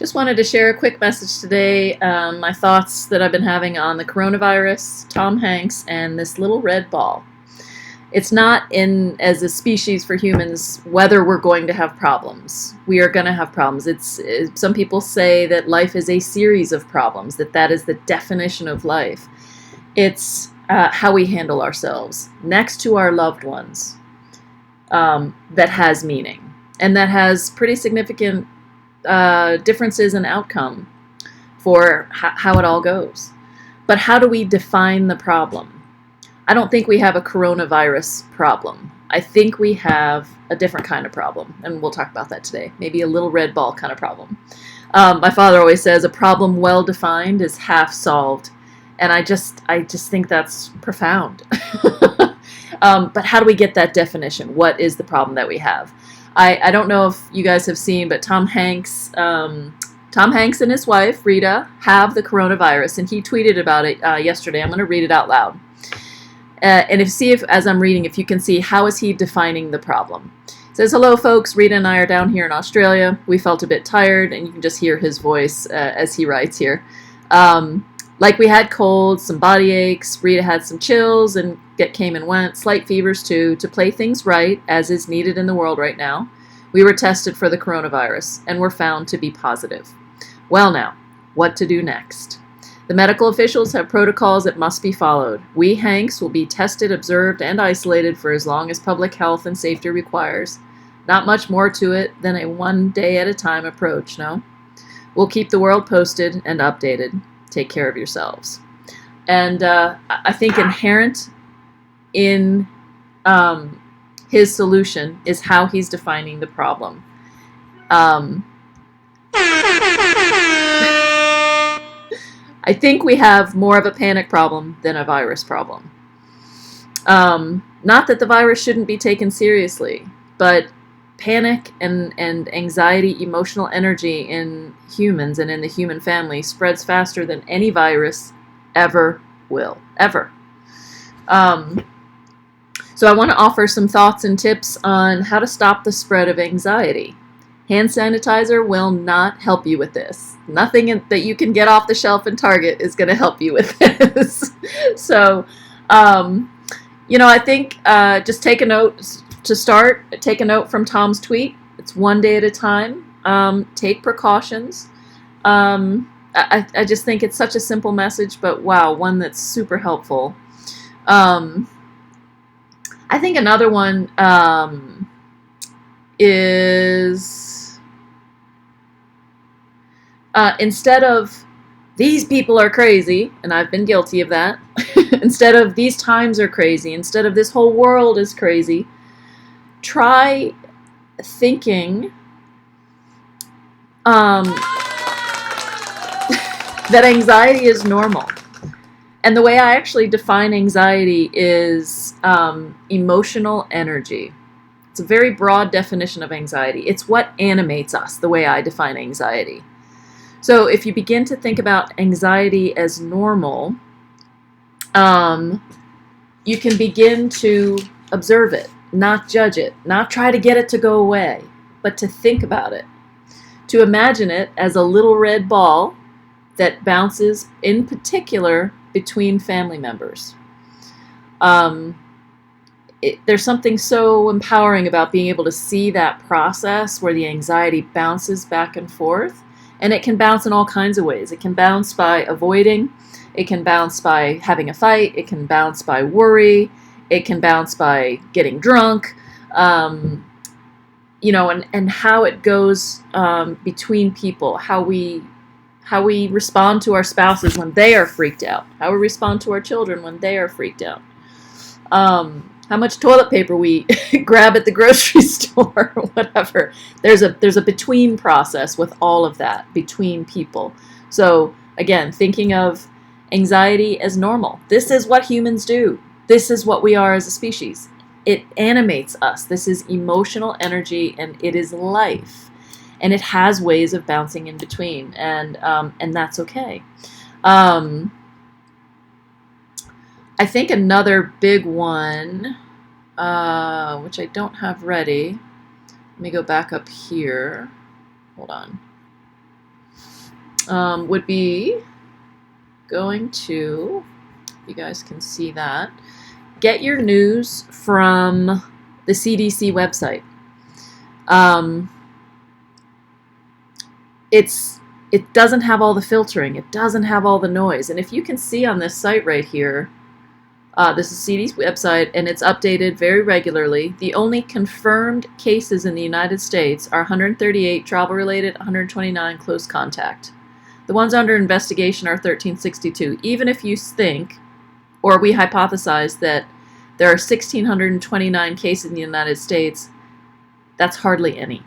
Just wanted to share a quick message today. My thoughts that I've been having on the coronavirus, Tom Hanks, and this little red ball. It's not in as a species for humans whether we're going to have problems. We are going to have problems. Some people say that life is a series of problems. That is the definition of life. It's how we handle ourselves next to our loved ones that has meaning, and that has pretty significant differences in outcome for how it all goes. But how do we define the problem? I don't think we have a coronavirus problem. I think we have a different kind of problem, and we'll talk about that today. Maybe a little red ball kind of problem. My father always says a problem well defined is half solved, and I just think that's profound. But how do we get that definition? What is the problem that we have? I don't know if you guys have seen, but Tom Hanks and his wife, Rita, have the coronavirus, and he tweeted about it yesterday. I'm going to read it out loud. And as I'm reading, if you can see, how is he defining the problem? It says, "Hello, folks. Rita and I are down here in Australia. We felt a bit tired," and you can just hear his voice as he writes here. Like we had colds, some body aches. Rita had some chills and came and went. Slight fevers too. To play things right, as is needed in the world right now, we were tested for the coronavirus and were found to be positive. Well now, what to do next? The medical officials have protocols that must be followed. We Hanks will be tested, observed, and isolated for as long as public health and safety requires. Not much more to it than a one day at a time approach, no? We'll keep the world posted and updated. Take care of yourselves." And I think inherent in his solution is how he's defining the problem. I think we have more of a panic problem than a virus problem. Not that the virus shouldn't be taken seriously, but panic and anxiety, emotional energy in humans and in the human family spreads faster than any virus ever will. Ever. So I want to offer some thoughts and tips on how to stop the spread of anxiety. Hand sanitizer will not help you with this. Nothing that you can get off the shelf in Target is going to help you with this. So, I think just take a note to start. Take a note from Tom's tweet. It's one day at a time. Take precautions. I just think it's such a simple message, but wow, one that's super helpful. I think another one is instead of "these people are crazy," and I've been guilty of that, instead of "these times are crazy," instead of "this whole world is crazy," try thinking that anxiety is normal. And the way I actually define anxiety is emotional energy. It's a very broad definition of anxiety. It's what animates us, the way I define anxiety. So if you begin to think about anxiety as normal, you can begin to observe it, not judge it, not try to get it to go away, but to think about it, to imagine it as a little red ball that bounces, in particular, between family members. There's something so empowering about being able to see that process where the anxiety bounces back and forth, and it can bounce in all kinds of ways. It can bounce by avoiding, it can bounce by having a fight, it can bounce by worry, it can bounce by getting drunk, and how it goes between people, how we respond to our spouses when they are freaked out, how we respond to our children when they are freaked out, how much toilet paper we grab at the grocery store, or whatever. There's a between process with all of that between people. So again, thinking of anxiety as normal. This is what humans do. This is what we are as a species. It animates us. This is emotional energy, and it is life. And it has ways of bouncing in between, and that's okay. I think another big one, which I don't have ready. Let me go back up here. Hold on. would be going to, you guys can see that, get your news from the CDC website. It doesn't have all the filtering. It doesn't have all the noise. And if you can see on this site right here, this is CDC's website, and it's updated very regularly. The only confirmed cases in the United States are 138 travel-related, 129 close contact. The ones under investigation are 1362. Even if you think, or we hypothesize, that there are 1,629 cases in the United States, that's hardly any.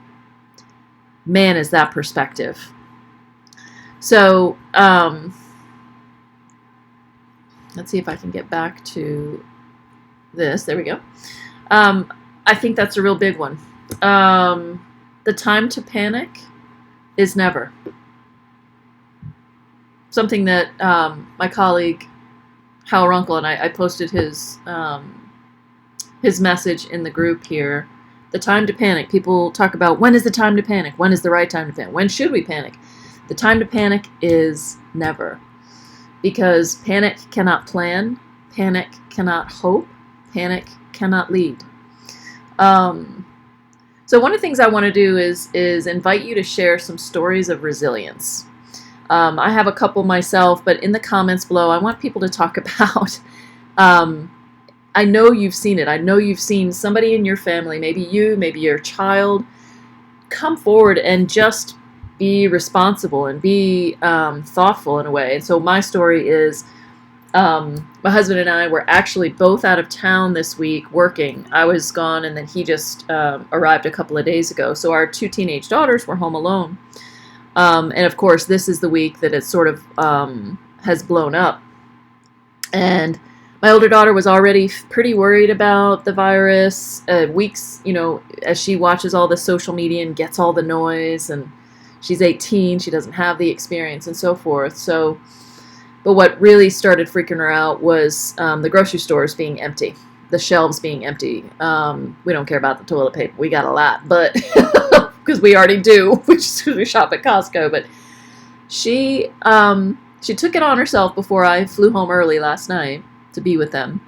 Man, is that perspective. So, let's see if I can get back to this. There we go. I think that's a real big one. The time to panic is never. Something that my colleague Hal Runkle, and I posted his message in the group here. The time to panic. People talk about, when is the time to panic? When is the right time to panic? When should we panic? The time to panic is never. Because panic cannot plan, panic cannot hope, panic cannot lead. So one of the things I want to do is invite you to share some stories of resilience. I have a couple myself, but in the comments below, I want people to talk about, I know you've seen it. I know you've seen somebody in your family, maybe you, maybe your child, come forward and just be responsible and be thoughtful in a way. And so my story is, my husband and I were actually both out of town this week working. I was gone, and then he just arrived a couple of days ago. So our 2 teenage daughters were home alone. And of course, this is the week that it sort of has blown up. And my older daughter was already pretty worried about the virus. Weeks, as she watches all the social media and gets all the noise, and she's 18, she doesn't have the experience and so forth. So, but what really started freaking her out was the grocery stores being empty, the shelves being empty. We don't care about the toilet paper. We got a lot, but because we already do, which we shop at Costco. But she took it on herself before I flew home early last night to be with them.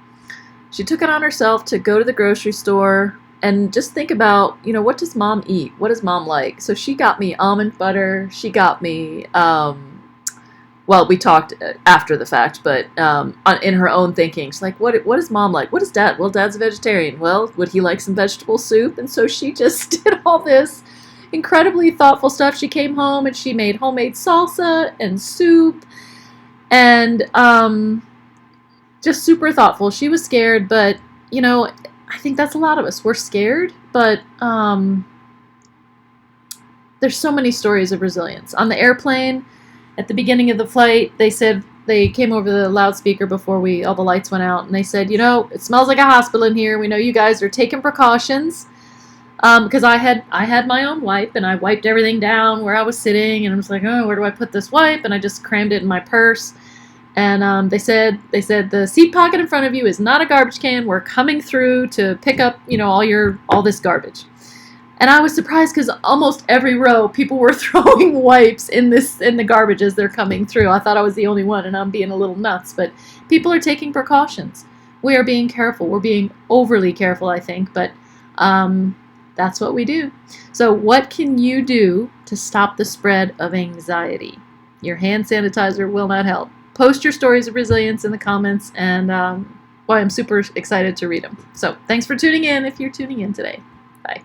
She took it on herself to go to the grocery store and just think about, what does mom eat? What does mom like? So she got me almond butter. She got me, well, we talked after the fact, but in her own thinking, she's like, what does mom like? What does dad? Well, dad's a vegetarian. Well, would he like some vegetable soup? And so she just did all this incredibly thoughtful stuff. She came home and she made homemade salsa and soup, and just super thoughtful. She was scared, but, I think that's a lot of us. We're scared, but there's so many stories of resilience. On the airplane, at the beginning of the flight, they said, they came over the loudspeaker before all the lights went out, and they said, it smells like a hospital in here. We know you guys are taking precautions. Because I had my own wipe, and I wiped everything down where I was sitting, and I was like, oh, where do I put this wipe? And I just crammed it in my purse. And they said the seat pocket in front of you is not a garbage can. We're coming through to pick up, all this garbage. And I was surprised because almost every row people were throwing wipes in the garbage as they're coming through. I thought I was the only one, and I'm being a little nuts, but people are taking precautions. We are being careful. We're being overly careful, I think, but that's what we do. So what can you do to stop the spread of anxiety? Your hand sanitizer will not help. Post your stories of resilience in the comments, and I'm super excited to read them. So thanks for tuning in if you're tuning in today. Bye.